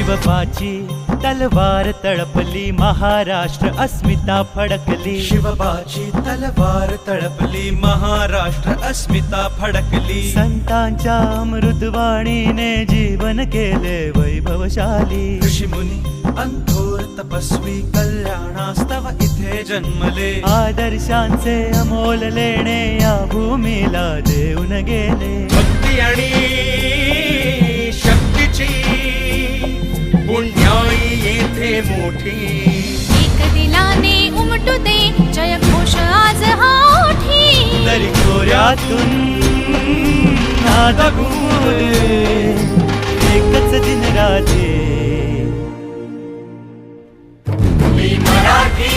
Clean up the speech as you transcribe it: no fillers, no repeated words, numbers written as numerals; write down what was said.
शिवबाची तलवार तळपली, महाराष्ट्र अस्मिता फडकली. शिवबाची तलवार तळपली, महाराष्ट्र अस्मिता फडकली. संतांच्या अमृतवाणीने जीवन केले वैभवशाली. ऋषीमुनी अंथोर तपस्वी कल्याणास्तव इथे जन्मले. आदर्शांचे अमोल लेणे या भूमीला देऊन गेले. भक्ती आणि शक्तीची पुण्याई येथे मोठी. एक दिलाने उमटू दे जय घोष आज हा ओठी. तरी खोऱ्यातून नाद घुमू दे, एकच दिन राजे. मी मराठी